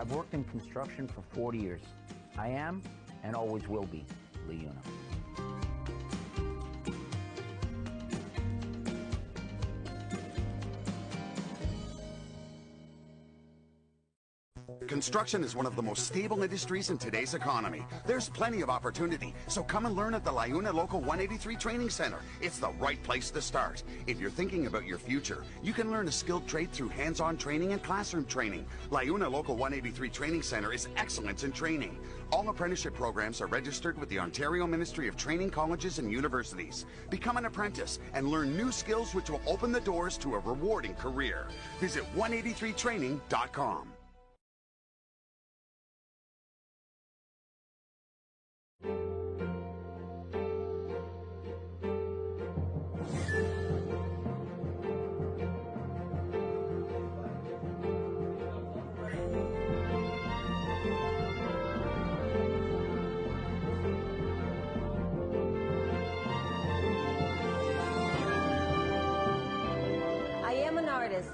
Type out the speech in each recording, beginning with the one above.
I've worked in construction for 40 years. I am, and always will be, Liuna. Construction is one of the most stable industries in today's economy. There's plenty of opportunity, so come and learn at the Liuna Local 183 Training Center. It's the right place to start. If you're thinking about your future, you can learn a skilled trade through hands-on training and classroom training. Liuna Local 183 Training Center is excellence in training. All apprenticeship programs are registered with the Ontario Ministry of Training Colleges and Universities. Become an apprentice and learn new skills which will open the doors to a rewarding career. Visit 183training.com.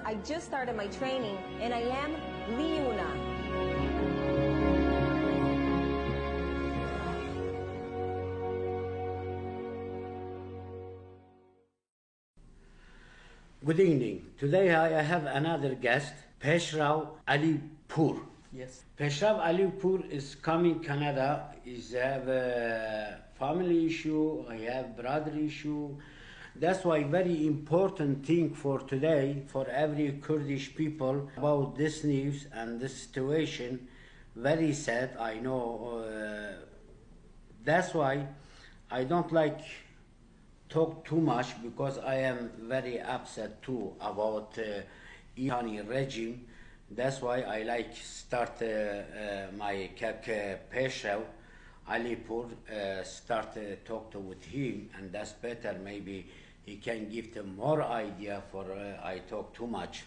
I just started my training, and I am Liuna. Good evening. Today I have another guest, Pishrow Alipour. Yes. Pishrow Alipour is coming Canada. He have a family issue. I have brother issue. That's why very important thing for today for every Kurdish people about this news and this situation. Very sad, I know. That's why I don't like talk too much because I am very upset too about Islamic Regime. That's why I like start my pishrow Alipour start talk with him, and that's better. Maybe he can give them more idea for I talk too much.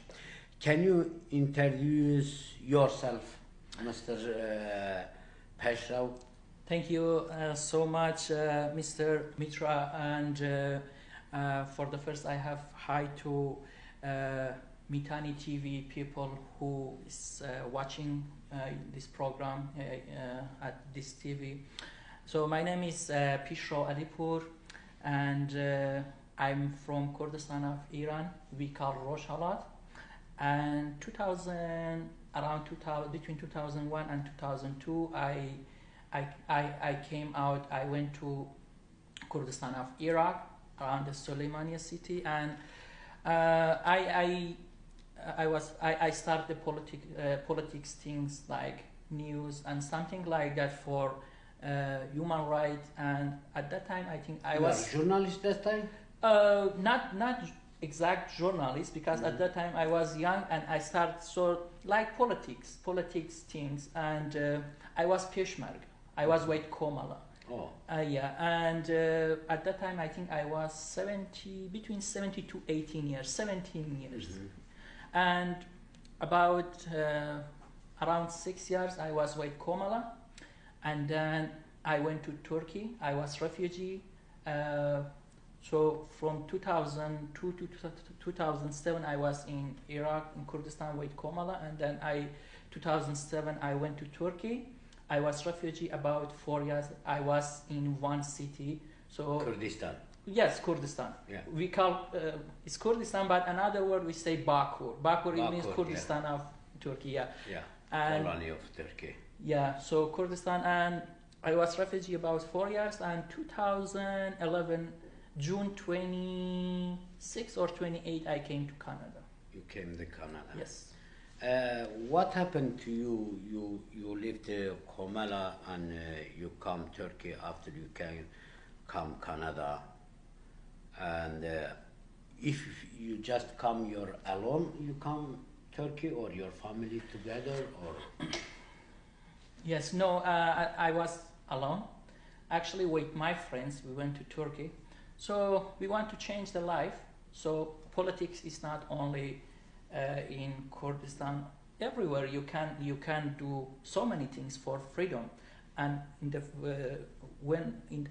Can you introduce yourself, Mr. Pishrow? Thank you so much, Mr. Mitra, and for the first I have hi to Mittani TV people who is watching this program at this TV. So my name is Pishrow Alipour, and I'm from Kurdistan of Iran. We call Rojhelat. And between 2001 and 2002, I came out. I went to Kurdistan of Iraq, around the Soleimania city, and I started the politics things like news and something like that for human rights. And at that time, I think I was a journalist that time. Not exact journalist, because at that time I was young and I started like politics things, and I was peshmerga. I was white Komala. Oh. Yeah, and at that time I think I was between 70 to 18 years, 17 years. Mm-hmm. And about around 6 years I was white Komala, and then I went to Turkey. I was refugee. So from 2002 to 2007 I was in Iraq, in Kurdistan, White Komala, and then 2007 I went to Turkey. I was refugee about 4 years. I was in one city. So Kurdistan. Yes, Kurdistan. Yeah. We call it's Kurdistan, but another word we say Bakur. Bakur means Kurdistan, yeah, of Turkey. Yeah. Yeah. And colony of Turkey. Yeah. So Kurdistan, and I was refugee about 4 years, and 2011. June 26 or 28, I came to Canada. You came to Canada? Yes. What happened to you? You lived Komala and you come Turkey after you come Canada. And if you just come, you're alone, you come Turkey, or your family together, or? Yes, no, I was alone. Actually, with my friends, we went to Turkey. So we want to change the life. So politics is not only in Kurdistan. Everywhere you can do so many things for freedom. And in the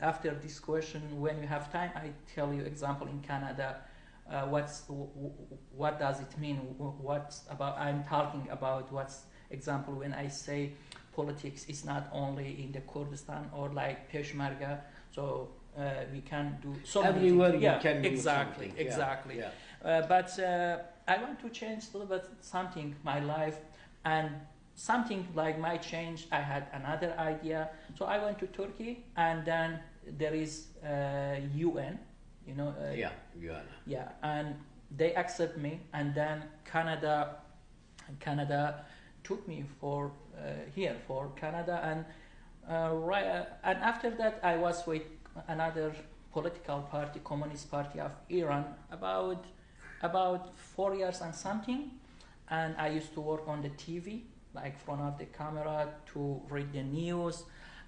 after this question, when you have time, I tell you example in Canada. What does it mean? What's about? I'm talking about what's Example, when I say politics is not only in the Kurdistan or like Peshmerga, so we can do so everywhere many things. you can do exactly, something. exactly. Yeah. But I want to change a little bit something my life, and something like my change. I had another idea, so I went to Turkey, and then there is UN, you know. UN. Yeah, and they accept me, and then Canada took me for here for Canada, and and after that I was with another political party, Communist Party of Iran, about 4 years and something, and I used to work on the TV, like front of the camera, to read the news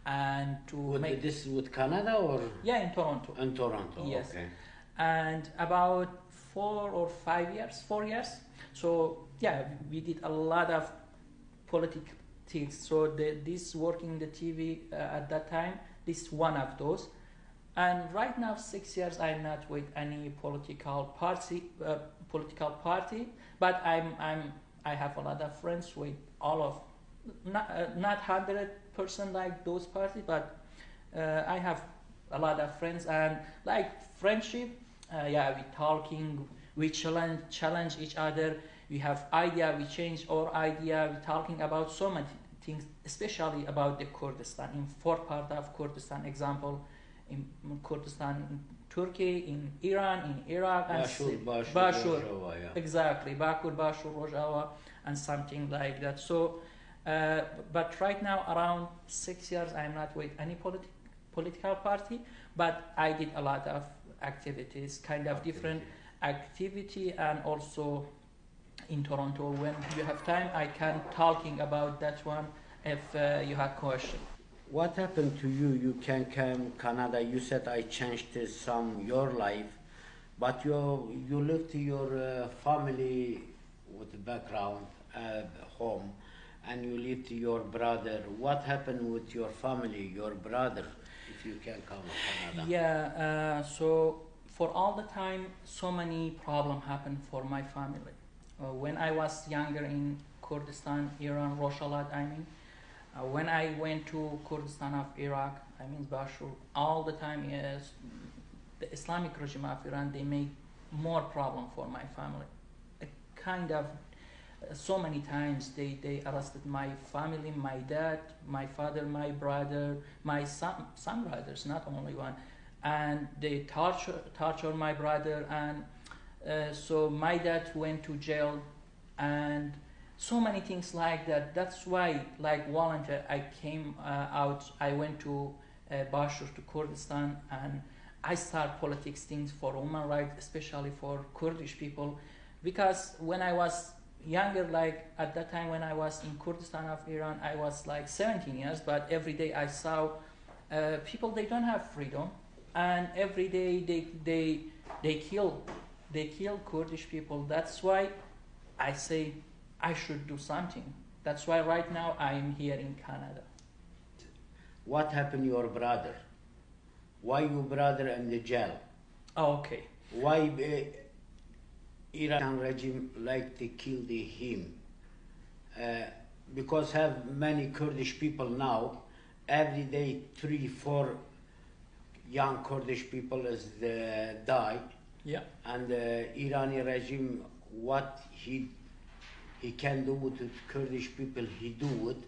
and to make this with Canada or in Toronto. In Toronto, yes. Okay. And about 4 years. So yeah, we did a lot of politics. So this working the TV at that time, this is one of those. And right now, 6 years, I'm not with any political party. But I have a lot of friends with all of, not 100% like those parties, but I have a lot of friends, and like friendship. We talking, we challenge each other. We have idea, we change our idea. We talking about so many things, especially about the Kurdistan. In 4 parts of Kurdistan, example, in Kurdistan, in Turkey, in Iran, in Iraq, and Bashur, yeah. Exactly, Bakur, Bashur, Rojava, and something like that. So, but right now, around 6 years, I'm not with any political party, but I did a lot of activities, kind of different activity, and also in Toronto. When you have time, I can talking about that one if you have question. What happened to you? You can come Canada. You said I changed some your life, but you left your family with the background home, and you lived your brother. What happened with your family, your brother, if you can come to Canada? Yeah. So for all the time, so many problem happened for my family. When I was younger in Kurdistan, Iran, Rojava, I mean. When I went to Kurdistan of Iraq, I mean Bashur, all the time, yes, the Islamic Regime of Iran, they make more problem for my family. Kind of, so many times they arrested my family, my dad, my father, my brother, my some brothers, not only one, and they torture my brother, and so my dad went to jail, and so many things like that. That's why, like volunteer, I came out. I went to Bashur, to Kurdistan, and I start politics things for human rights, especially for Kurdish people, because when I was younger, like at that time when I was in Kurdistan of Iran, I was like 17 years, but every day I saw people, they don't have freedom, and every day they kill Kurdish people. That's why I say I should do something. That's why right now I'm here in Canada. What happened to your brother? Why your brother in the jail? Oh, okay. Why Iran regime like to kill him? Because have many Kurdish people now, every day 3-4 young Kurdish people is die. Yeah. And Irani regime, what he can do with the Kurdish people, he do it,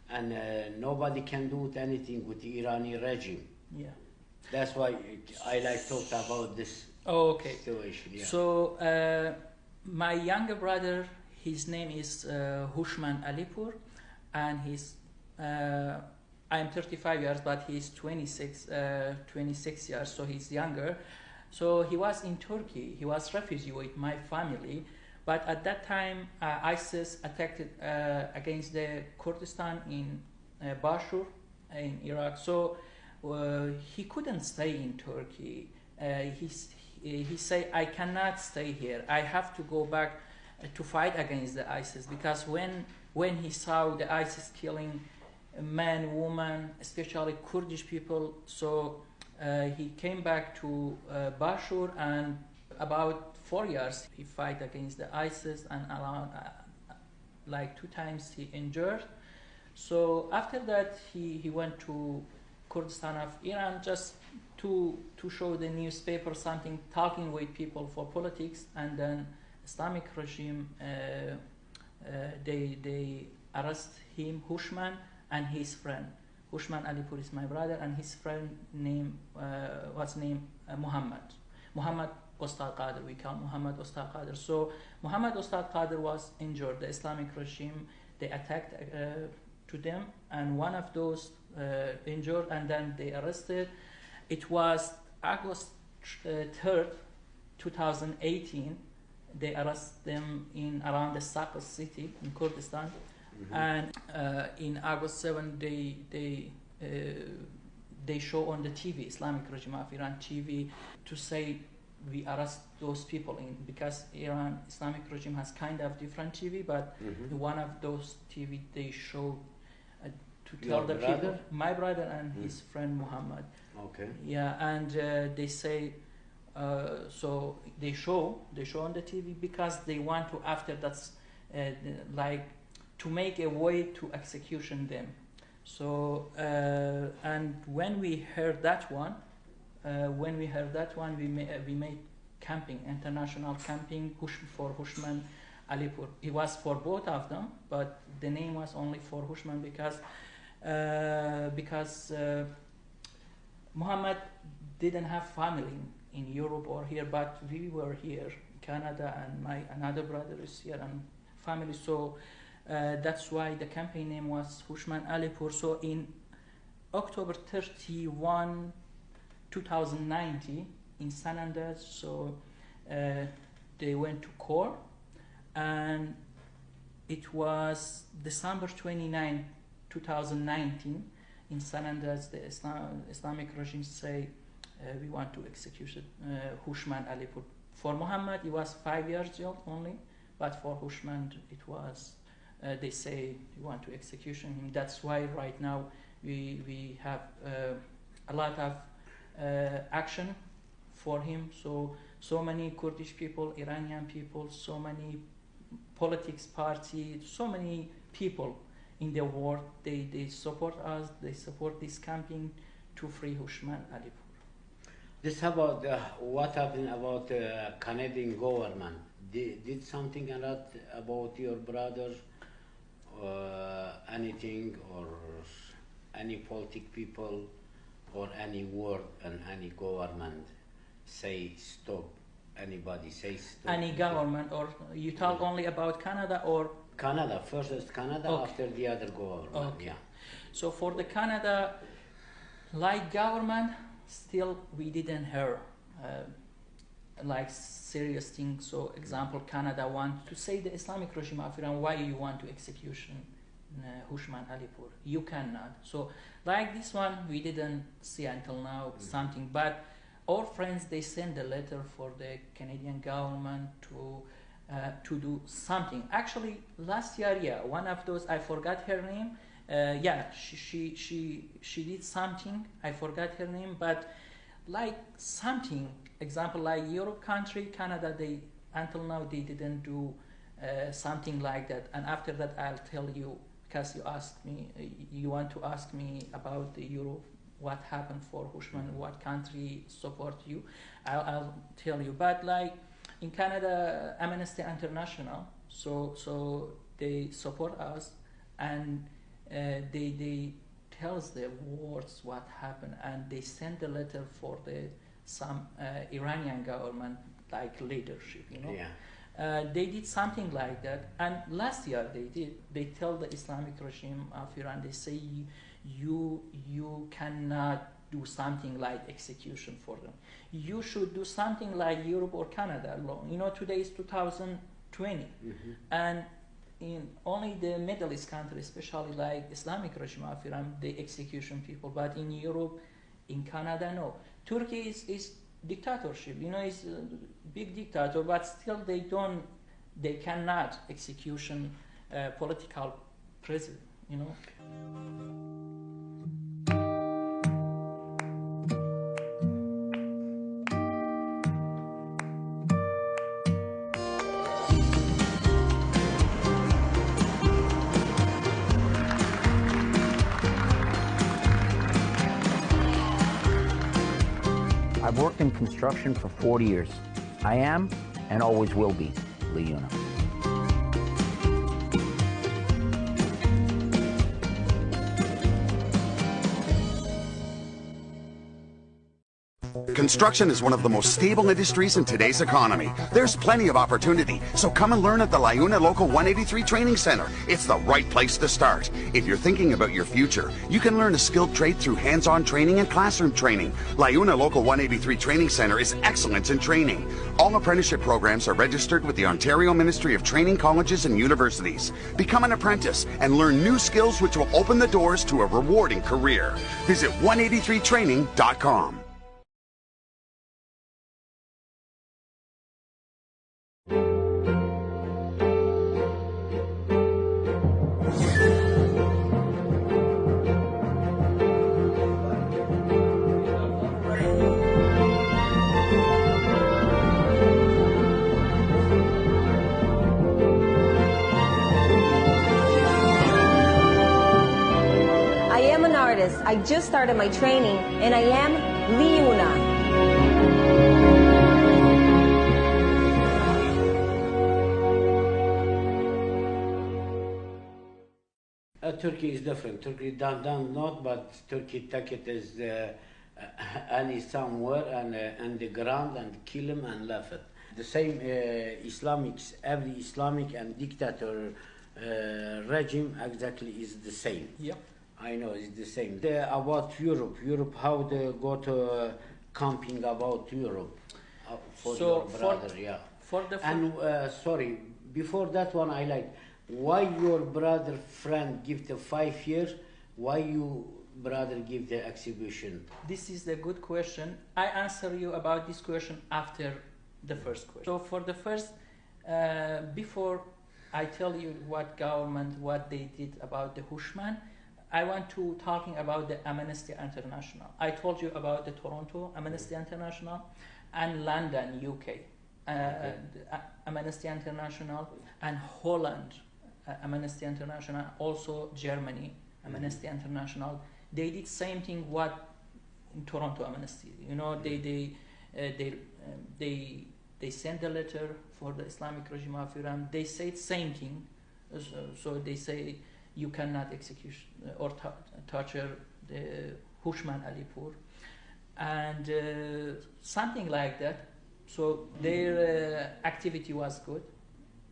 and nobody can do it anything with the Irani regime. Yeah. That's why I like talk about this situation. Yeah. So my younger brother, his name is Hoshmand Alipour, and he's I'm 35 years, but he's 26 years, so he's younger. So he was in Turkey. He was refugee with my family. But at that time, ISIS attacked against the Kurdistan in Bashur, in Iraq. So he couldn't stay in Turkey. He said, I cannot stay here. I have to go back to fight against the ISIS. Because when he saw the ISIS killing men, women, especially Kurdish people, so he came back to Bashur, and about 4 years he fight against the ISIS, and around like 2 times he injured. So after that, he went to Kurdistan of Iran just to show the newspaper something, talking with people for politics, and then Islamic regime, they arrest him, Hoshmand, and his friend. Hoshmand Alipour is my brother, and his friend was named Muhammad. Muhammad Ustad Qadir, we call Muhammad Ustad Qadir. So Muhammad Ustad Qadir was injured. The Islamic regime, they attacked to them, and one of those injured, and then they arrested. It was August 3rd, 2018. They arrested them in around the Saqqa city in Kurdistan. Mm-hmm. And in August 7th, they show on the TV, Islamic Regime of Iran TV, to say we arrest those people because Iran Islamic Regime has kind of different TV, but mm-hmm. one of those TV they showed to tell the people, my brother and his friend Muhammad. Okay. Yeah, and they say, so they show on the TV because they want to, after that's like to make a way to execution them. So and when we heard that one, we made camping, international camping for Hoshmand Alipour. It was for both of them, but the name was only for Hoshmand because Muhammad didn't have family in Europe or here, but we were here, Canada, and my another brother is here and family. So that's why the campaign name was Hoshmand Alipour. So in October 31, 2019, in San Andreas, so they went to court, and it was December 29, 2019, in San Andreas, the Islamic regime say we want to execute Hoshmand Alipour. For Muhammad, it was 5 years old only, but for Hoshmand, it was they say we want to execution him. That's why right now we have a lot of action for him. So many Kurdish people, Iranian people, so many politics parties, so many people in the world, they support us, they support this campaign to free Hoshmand Alipour. This about what happened about the Canadian government. Did something a lot about your brother, anything, or any politic people, or any word and any government say stop? Anybody say stop? Any government, or you talk only about Canada or? Canada, first is Canada, okay. After the other government, okay. Yeah. So for the Canada, like government, still we didn't hear like serious things. So example, Canada want to say the Islamic regime of Iran, why you want to execution Hoshmand Alipour? You cannot. So like this one, we didn't see until now something, but our friends, they send a letter for the Canadian government to do something. Actually, last year, yeah, one of those, I forgot her name. Yeah, she did something. I forgot her name, but like something. Example, like Europe country, Canada, they until now they didn't do something like that. And after that, I'll tell you, because you asked me, you want to ask me about the Europe, what happened for Hoshmand, what country support you. I'll tell you. But like in Canada, Amnesty International, so they support us, and they tells the words what happened, and they send a letter for some Iranian government, like leadership, you know. Yeah. They did something like that, and last year they tell the Islamic regime of Iran, they say you cannot do something like execution for them. You should do something like Europe or Canada law. You know, today is 2020, and in only the Middle East countries, especially like Islamic regime of Iran, they execution people. But in Europe, in Canada, no. Turkey is dictatorship. You know, it's a big dictator, but still they cannot execution political president. You know. I've worked in construction for 40 years. I am and always will be Leuna. Construction is one of the most stable industries in today's economy. There's plenty of opportunity, so come and learn at the Liuna Local 183 Training Center. It's the right place to start. If you're thinking about your future, you can learn a skilled trade through hands-on training and classroom training. Liuna Local 183 Training Center is excellence in training. All apprenticeship programs are registered with the Ontario Ministry of Training Colleges and Universities. Become an apprentice and learn new skills which will open the doors to a rewarding career. Visit 183training.com. I just started my training, and I am Leuna. Turkey is different. Turkey done not, but Turkey take it as any somewhere and the ground and kill him and left it. The same Islamics, every Islamic and dictator regime exactly is the same. Yep. I know it's the same. About Europe, how they go to camping about Europe for your brother, yeah. And sorry, before that one, I like why your brother friend give the 5 years. Why you brother give the exhibition? This is a good question. I answer you about this question after the first question. So for the first, before I tell you what government, what they did about the Hoshmand, I want to talking about the Amnesty International. I told you about the Toronto Amnesty International and London, UK, Amnesty International, and Holland, Amnesty International, also Germany, Amnesty International. They did same thing what in Toronto Amnesty. You know, they sent a letter for the Islamic Regime of Iran. They said same thing. So they say you cannot execute or torture the Hoshmand Alipour, and something like that. So their activity was good,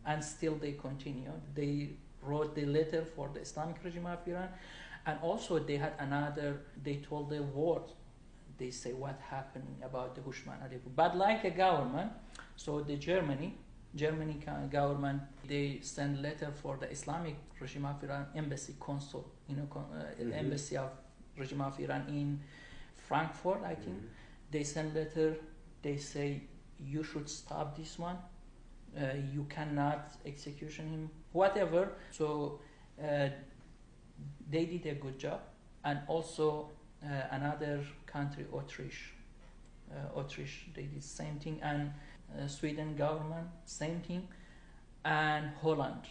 and still they continued. They wrote the letter for the Islamic Regime of Iran, and also they had another. They told the world. They say what happened about the Hoshmand Alipour. But like a government, so the Germany government, they send letter for the Islamic Regime of Iran embassy consul, embassy of Regime of Iran in Frankfurt, I think. They send letter, they say you should stop this one, you cannot execution him, whatever. So they did a good job. And also another country, Autriche, they did same thing, and Sweden government, same thing, and Holland,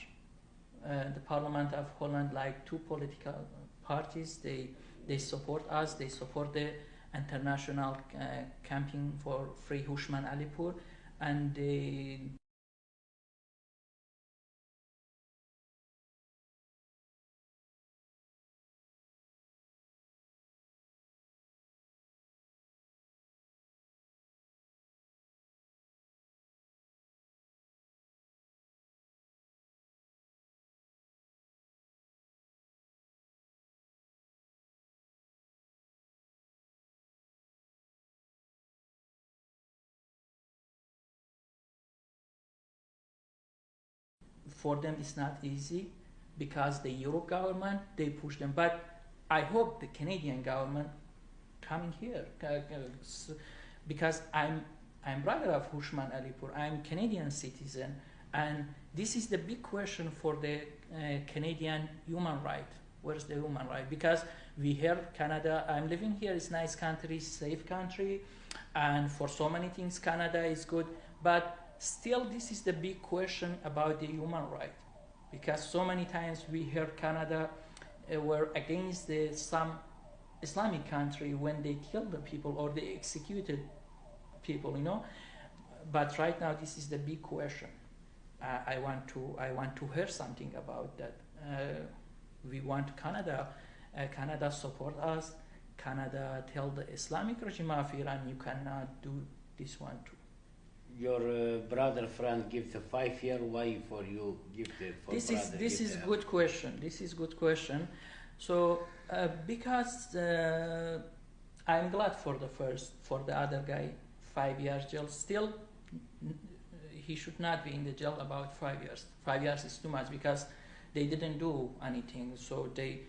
the Parliament of Holland, like two political parties, they support us, they support the international campaign for free Hoshmand Alipour, and they for them it's not easy because the Europe government, they push them. But I hope the Canadian government coming here because I'm brother of Hoshmand Alipour. I'm Canadian citizen, and this is the big question for the Canadian human right. Where's the human right? Because we hear Canada, I'm living here, it's nice country, safe country, and for so many things Canada is good, but still this is the big question about the human right, because so many times we hear Canada were against some Islamic country when they killed the people or they executed people, you know. But right now, this is the big question. I want to hear something about that. We want Canada. Canada support us. Canada tell the Islamic regime of Iran, you cannot do this one too. Your brother friend give the 5 year. Why for you give the? For this is good question. This is good question. So because I'm glad for the other guy 5 years jail. Still, he should not be in the jail about 5 years. 5 years is too much because they didn't do anything. So they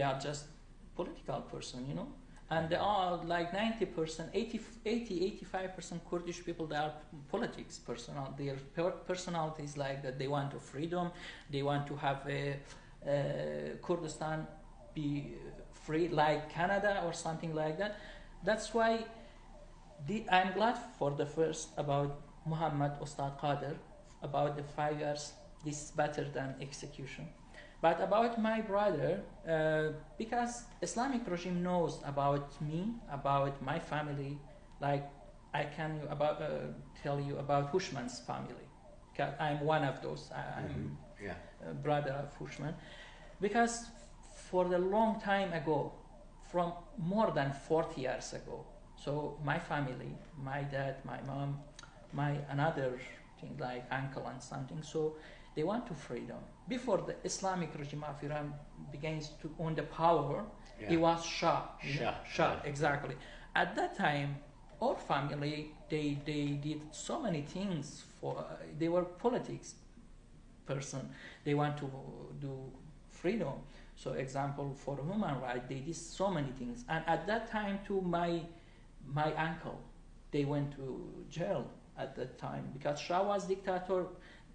are just political person, you know. And they are like 90%, 85% Kurdish people, they are politics personal. Their personality is like that. They want freedom. They want to have Kurdistan be free like Canada or something like that. That's why I'm glad for the first about Muhammad Ustad Qadir, about the 5 years. This is better than execution. But about my brother, because Islamic regime knows about me, about my family, like I can tell you about Hoshmand's family. I'm one of those. I'm a brother of Hoshmand. Because for the long time ago, from more than 40 years ago, so my family, my dad, my mom, my another thing like uncle and something, so they want to freedom. Before the Islamic regime of Iran begins to own the power, it was Shah, exactly. At that time, our family, they did so many things for, they were politics person. They want to do freedom. So example, for human rights, they did so many things. And at that time too, my uncle, they went to jail at that time because Shah was dictator.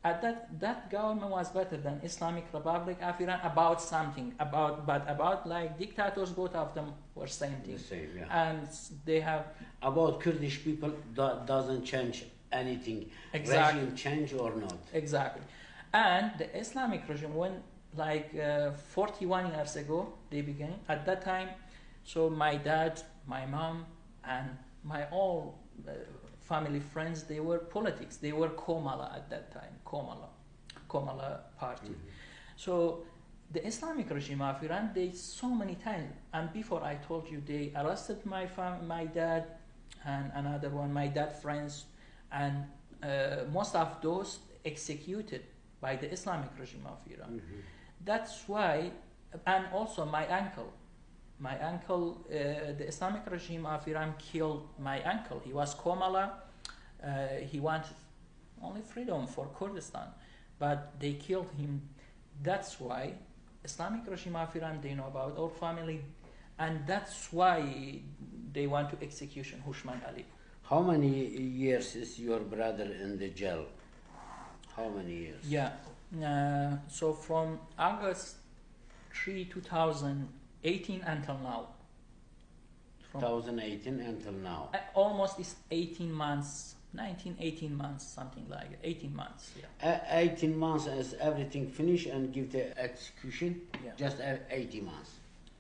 At that government was better than Islamic Republic of Iran about something, about like dictators, both of them were same thing. The same, And they have about Kurdish people doesn't change anything. Exactly. Regime change or not. Exactly. And the Islamic regime, when like 41 years ago they began, at that time, so my dad, my mom, and my all family friends, they were politics. They were Komala at that time, Komala party. So the Islamic regime of Iran, they so many times, and before I told you, they arrested my dad and another one, my dad friends, and most of those executed by the Islamic regime of Iran. That's why, and also my uncle, the Islamic regime of Iran killed my uncle. He was Komala. He wanted only freedom for Kurdistan, but they killed him. That's why Islamic regime of Iran, they know about our family, and that's why they want to execution Hoshmand Alipour. How many years is your brother in the jail? How many years? Yeah, so from August 3, 2018 until now. 2018 until now. Almost is 18 months, 18 months, something like it. 18 months, yeah. 18 months is everything finished and give the execution? Yeah. Just 18 months?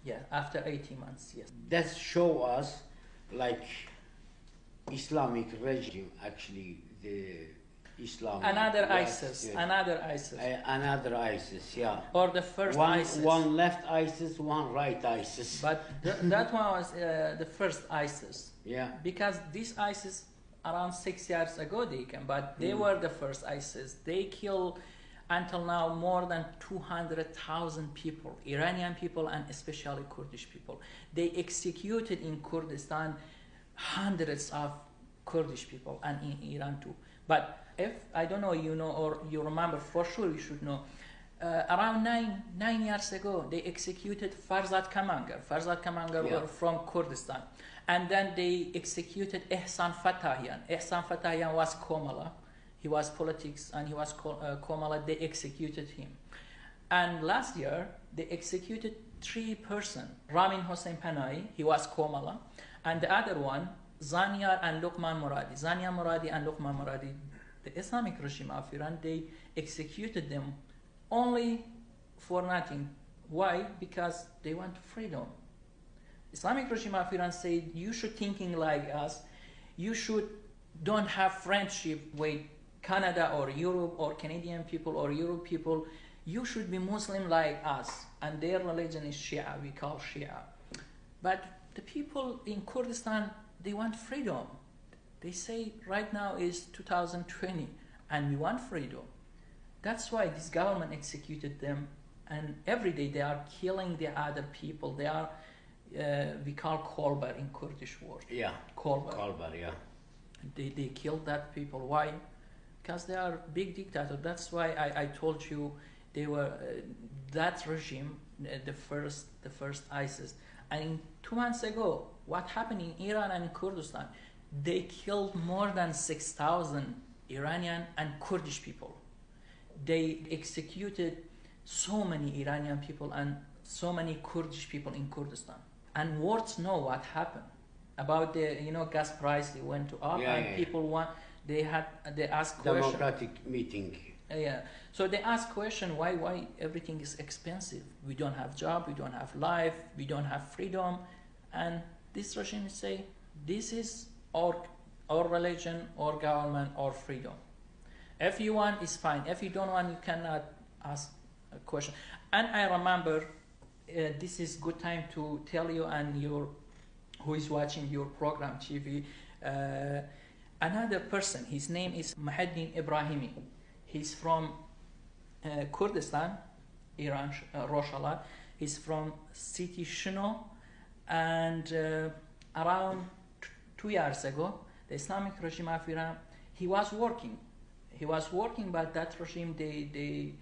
Yeah, after 18 months, yes. That show us like Islamic regime, actually the Islamic. Another ISIS, another ISIS. Another ISIS, yeah. Or the first ISIS. One left ISIS, one right ISIS. But that one was the first ISIS. Yeah. Because this ISIS, around 6 years ago they came, but they were the first ISIS. They killed, until now, more than 200,000 people, Iranian people and especially Kurdish people. They executed in Kurdistan hundreds of Kurdish people and in Iran too. But if, I don't know, you know, or you remember, for sure you should know, around nine years ago, they executed Farzad Kamangar. Farzad Kamangar were from Kurdistan. And then they executed Ehsan Fatahian. Ehsan Fatahian was Komala. He was politics and he was Komala. They executed him. And last year, they executed 3 persons. Ramin Hossein Panahi, he was Komala. And the other one, Zaniar and Luqman Muradi. Zaniar Muradi and Luqman Muradi, the Islamic regime of Iran, they executed them only for nothing. Why? Because they want freedom. Islamic regime of Iran said, you should thinking like us. you should don't have friendship with Canada or Europe or Canadian people or Europe people. You should be Muslim like us, and their religion is Shia, we call Shia. But the people in Kurdistan, they want freedom. They say right now is 2020 and we want freedom. That's why this government executed them, and every day they are killing the other people. They are, we call kolbar in Kurdish word. Yeah, kolbar, yeah. They killed that people. Why? Because they are big dictator. That's why I told you they were that regime, the first ISIS. And 2 months ago, what happened in Iran and Kurdistan? They killed more than 6,000 Iranian and Kurdish people. They executed so many Iranian people and so many Kurdish people in Kurdistan. And words know what happened about the gas price. They went to up, and people want. They asked question. Democratic meeting. Yeah. So they ask question why everything is expensive. We don't have job. We don't have life. We don't have freedom. And this regime say this is our religion, our government, our freedom. If you want, it's fine. If you don't want, you cannot ask a question. And I remember, this is good time to tell you and who is watching your program TV, another person. His name is Muhyiddin Ibrahimi. He's from Kurdistan, Iran, Rojava. He's from city Shino, and around 2 years ago, the Islamic Regime of Iran, he was working, but that regime, they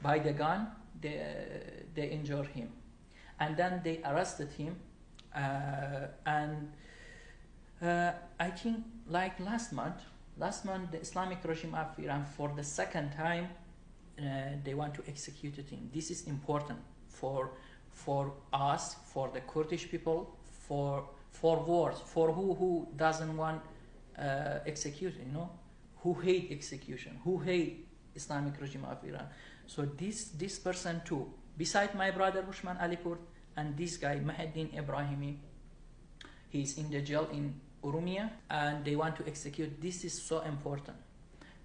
by the gun, they injured him. And then they arrested him, and I think like last month, the Islamic Regime of Iran, for the second time, they want to execute him. This is important for us, for the Kurdish people, for wars, for who doesn't want execution, who hate execution, who hate Islamic Regime of Iran. So this person too, beside my brother Hoshmand Alipour and this guy Muhyiddin Ibrahimi, he's in the jail in Oromia, and they want to execute. This is so important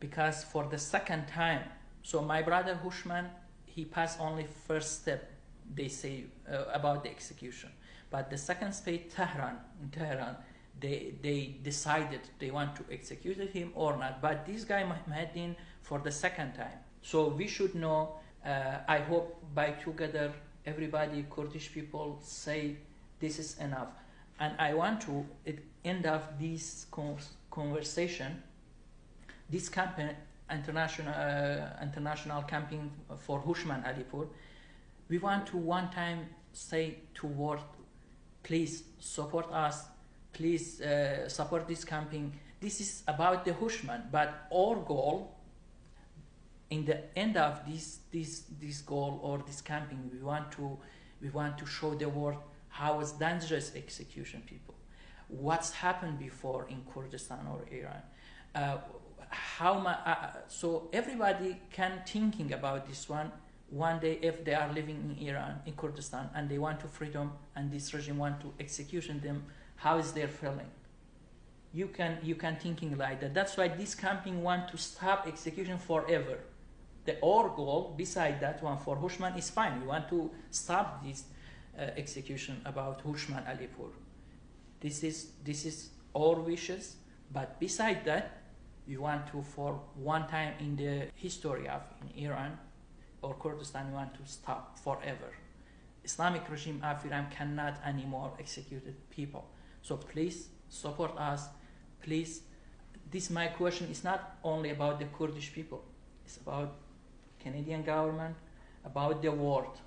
because for the second time, so my brother Hoshmand, he passed only first step, they say, about the execution. But the second state, in Tehran, they decided they want to execute him or not. But this guy Muhyiddin for the second time. So we should know, I hope by together, everybody, Kurdish people, say this is enough. And I want to end up this conversation, this campaign, international campaign for Hoshmand Alipour. We want to one time say to world, please support us, please support this campaign. This is about the Hoshmand, but our goal, in the end of this goal or this campaign, we want to show the world how it's dangerous execution people, what's happened before in Kurdistan or Iran. So everybody can thinking about this one day if they are living in Iran, in Kurdistan, and they want to freedom, and this regime want to execution them, how is their feeling? You can thinking like that. That's why this campaign want to stop execution forever. Our goal, beside that one for Hoshmand, is fine. We want to stop this execution about Hoshmand Alipour. This is our wishes, but beside that, we want to, for one time in the history of Iran or Kurdistan, we want to stop forever. Islamic regime of Iran cannot anymore execute people. So please support us. Please, my question is not only about the Kurdish people. It's about Canadian government, about the world.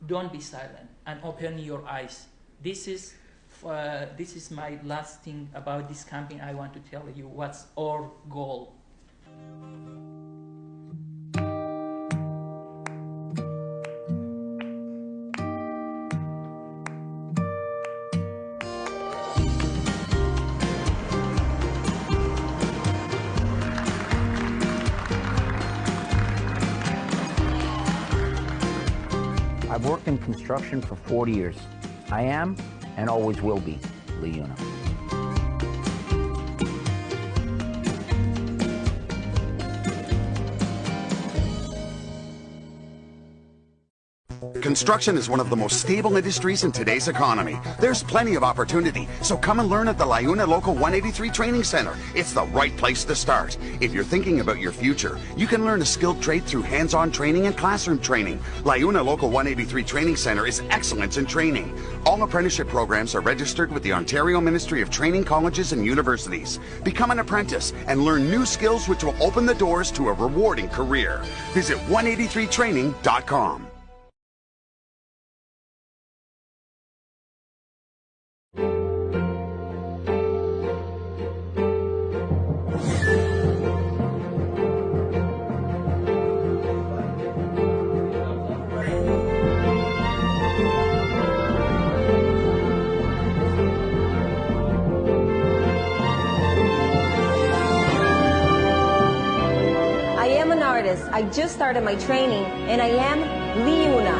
Don't be silent and open your eyes. This is my last thing about this campaign. I want to tell you what's our goal. I've worked in construction for 40 years. I am and always will be Leona. Construction is one of the most stable industries in today's economy. There's plenty of opportunity, so come and learn at the LIUNA Local 183 Training Center. It's the right place to start. If you're thinking about your future, you can learn a skilled trade through hands-on training and classroom training. LIUNA Local 183 Training Center is excellence in training. All apprenticeship programs are registered with the Ontario Ministry of Training Colleges and Universities. Become an apprentice and learn new skills which will open the doors to a rewarding career. Visit 183training.com. I just started my training, and I am Liuna.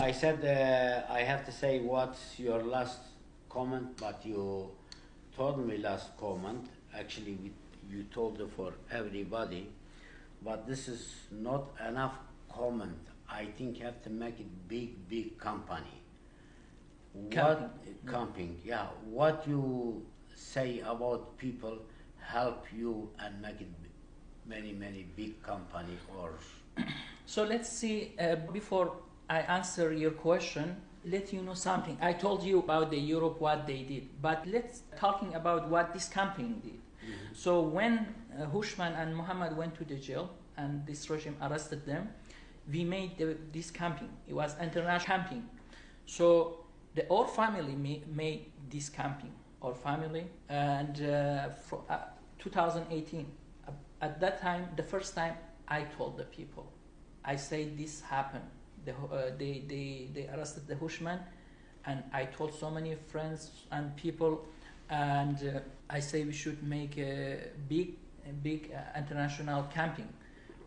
I said I have to say what's your last comment, but you told me last comment. Actually, you told it for everybody, but this is not enough comment. I think you have to make it big company. Camping, yeah. What you say about people help you and make it many big company or... So let's see, before I answer your question, let you know something. I told you about the Europe, what they did, but let's talking about what this camping did. Mm-hmm. So when Hoshmand and Muhammad went to the jail and this regime arrested them, we made this camping. It was international camping. So our family made this camping, our family, and 2018, at that time, the first time I told the people, I say this happened. They arrested the Hoshmand, and I told so many friends and people, and I say we should make a big international camping,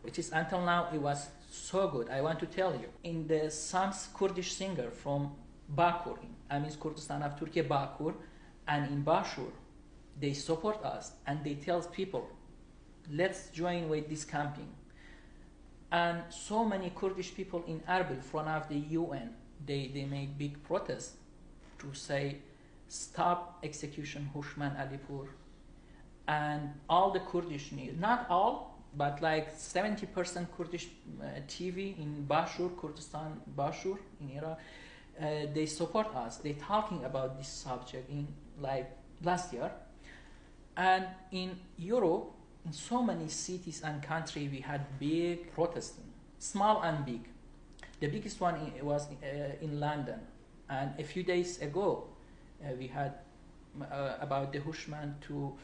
which is until now it was so good. I want to tell you, in the some Kurdish singer from Bakur, I mean Kurdistan of Turkey, Bakur, and in Bashur, they support us and they tell people, let's join with this camping. And so many Kurdish people in Erbil, in front of the UN, they make big protests to say, stop execution Hoshmand Alipour. And all the Kurdish news, not all, but like 70% Kurdish TV in Bashur, Kurdistan, Bashur, in Iran, they support us. They're talking about this subject in like last year. And in Europe, in so many cities and countries, we had big protesting, small and big. The biggest one was in London. And a few days ago, we had about the Hoshmand to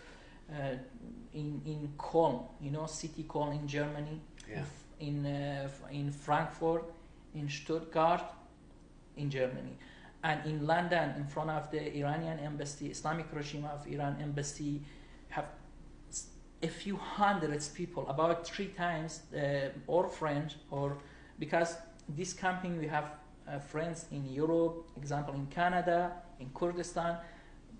in Köln, you know, city Köln in Germany, yeah. In Frankfurt, in Stuttgart, in Germany, and in London, in front of the Iranian embassy, Islamic Regime of Iran embassy, have a few hundreds people, about 3 times our friends, or because this camping we have friends in Europe, example in Canada, in Kurdistan,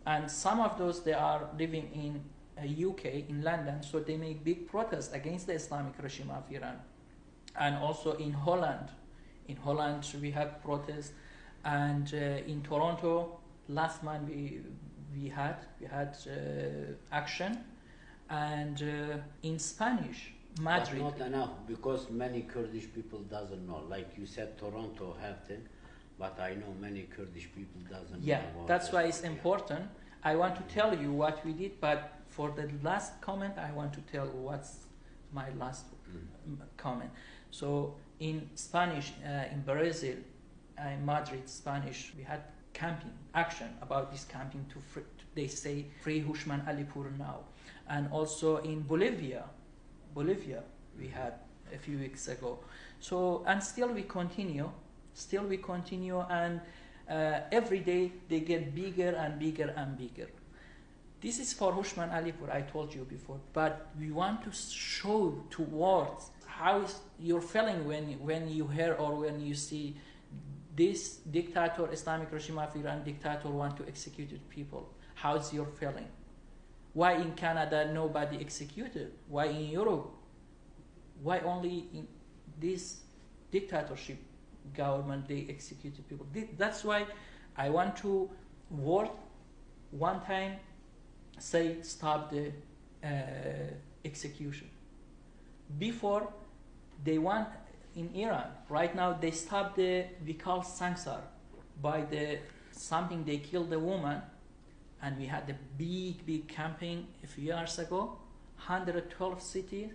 and some of those they are living in UK, in London, so they make big protests against the Islamic regime of Iran. And also in Holland. In Holland we had protests, and in Toronto last month we had action, and in Spanish, Madrid. But not enough, because many Kurdish people doesn't know. Like you said, Toronto have them, but I know many Kurdish people doesn't know. Yeah, that's why it's important. I want to tell you what we did, but for the last comment, I want to tell what's my last comment. So in Spanish, in Brazil, in Madrid, Spanish, we had camping, action about this camping they say, free Hoshmand Alipour now. And also in Bolivia, we had a few weeks ago. So, and still we continue, and every day they get bigger and bigger and bigger. This is for Hoshmand Alipour, I told you before, but we want to show towards how is your feeling when you hear or when you see this dictator, Islamic regime of Iran dictator want to execute people. How's your feeling? Why in Canada nobody executed? Why in Europe? Why only in this dictatorship government they executed people? That's why I want to word one time say stop the execution. Before they want in Iran, right now they stop the, we call Sangsar, by the something they killed the woman, and we had a big campaign a few years ago, 112 cities,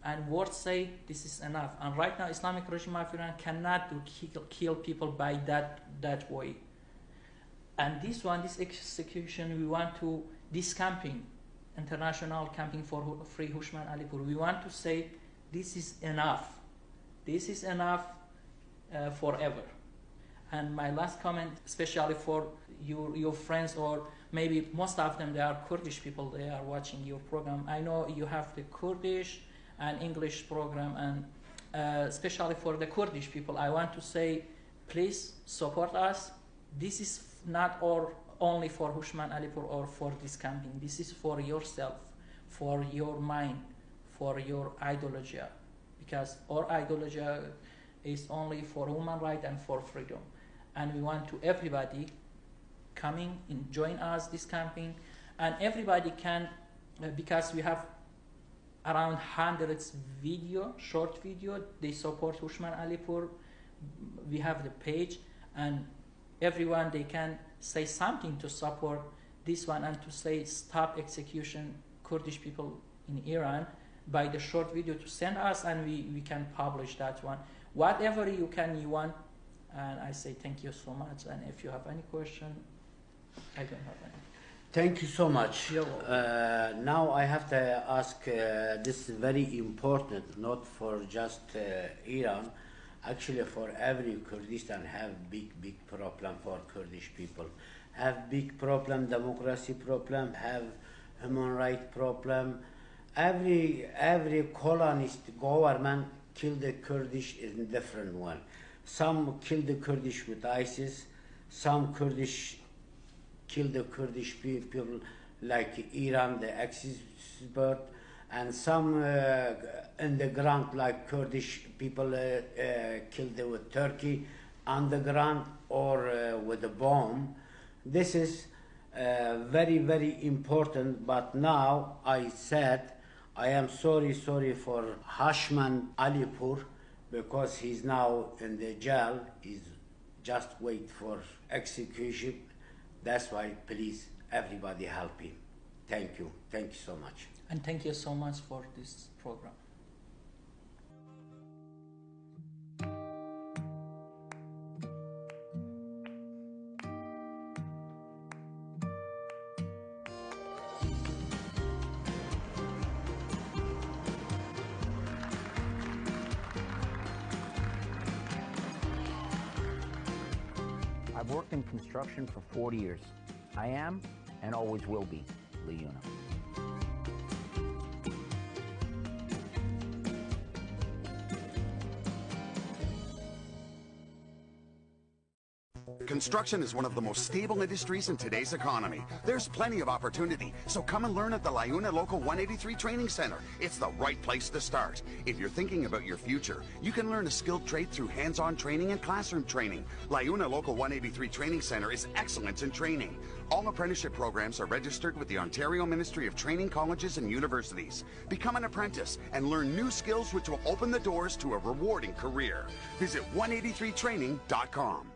and words say this is enough. And right now Islamic Regime of Iran cannot kill people by that way. And this execution, we want to, this campaign, international campaign for free Hoshmand Alipour, we want to say this is enough. This is enough forever. And my last comment, especially for your friends, or maybe most of them, they are Kurdish people, they are watching your program. I know you have the Kurdish and English program, and especially for the Kurdish people, I want to say, please support us. This is not only for Hoshmand Alipour or for this campaign. This is for yourself, for your mind, for your ideology. Because our ideology is only for human rights and for freedom. And we want to everybody coming and join us this campaign. And everybody can, because we have around hundreds video, short video, they support Hoshmand Alipour. We have the page, and everyone, they can say something to support this one and to say stop execution Kurdish people in Iran by the short video to send us, and we can publish that one. Whatever you want, and I say thank you so much. And if you have any question, I don't have any. Thank you so much. Now I have to ask, this is very important, not for just Iran, actually for every Kurdistan have big problem for Kurdish people. Have big problem, democracy problem, have human right problem. Every colonist government kill the Kurdish in a different one. Some kill the Kurdish with ISIS, some Kurdish kill the Kurdish people like Iran, the expert, and some in the ground like Kurdish people killed with Turkey underground or with a bomb. This is very important, but now I said I am sorry for Hoshmand Alipour, because he's now in the jail, he's just wait for execution. That's why please everybody help him. Thank you so much. And thank you so much for this program. I've worked in construction for 40 years. I am, and always will be, Leuna. Construction is one of the most stable industries in today's economy. There's plenty of opportunity, so come and learn at the LIUNA Local 183 Training Center. It's the right place to start. If you're thinking about your future, you can learn a skilled trade through hands-on training and classroom training. LIUNA Local 183 Training Center is excellence in training. All apprenticeship programs are registered with the Ontario Ministry of Training Colleges and Universities. Become an apprentice and learn new skills which will open the doors to a rewarding career. Visit 183training.com.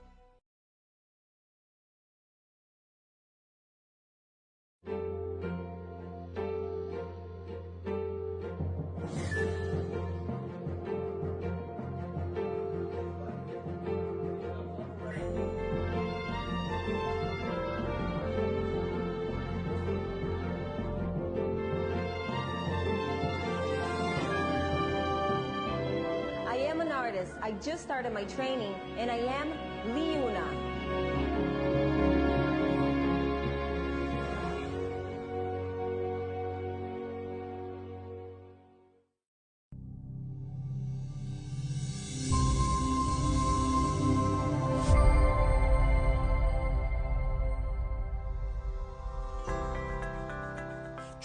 I just started my training, and I am Leuna.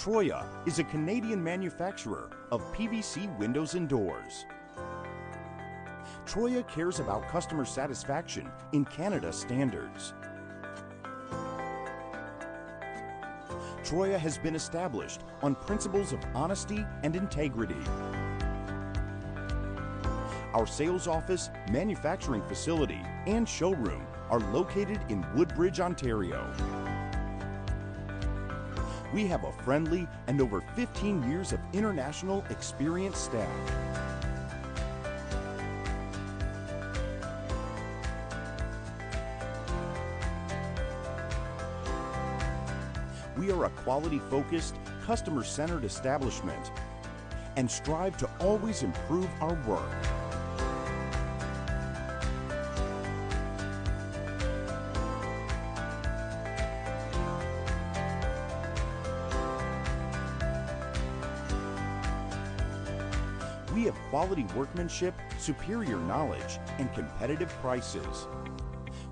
Troya is a Canadian manufacturer of PVC windows and doors. Troya cares about customer satisfaction in Canada standards. Troya has been established on principles of honesty and integrity. Our sales office, manufacturing facility, and showroom are located in Woodbridge, Ontario. We have a friendly and over 15 years of international experienced staff. We are a quality-focused, customer-centered establishment and strive to always improve our work. We have quality workmanship, superior knowledge, and competitive prices.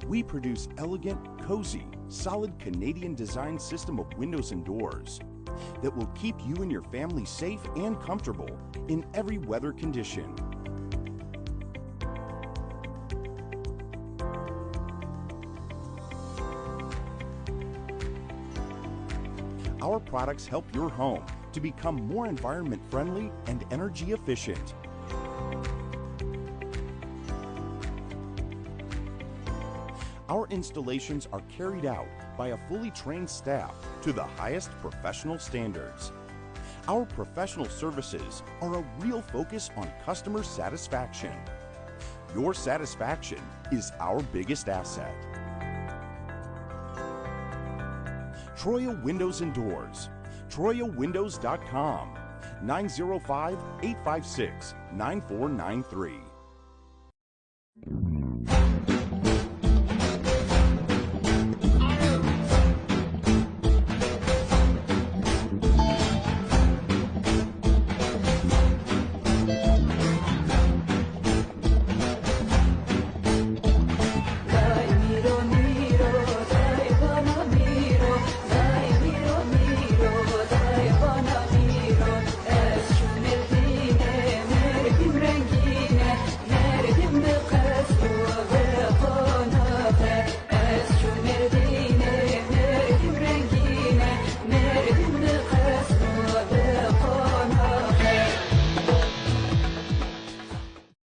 We produce elegant, cozy, solid Canadian design system of windows and doors that will keep you and your family safe and comfortable in every weather condition. Our products help your home to become more environment friendly and energy efficient. Our installations are carried out by a fully trained staff to the highest professional standards. Our professional services are a real focus on customer satisfaction. Your satisfaction is our biggest asset. Troya Windows and Doors. TroyaWindows.com. 905-856-9493.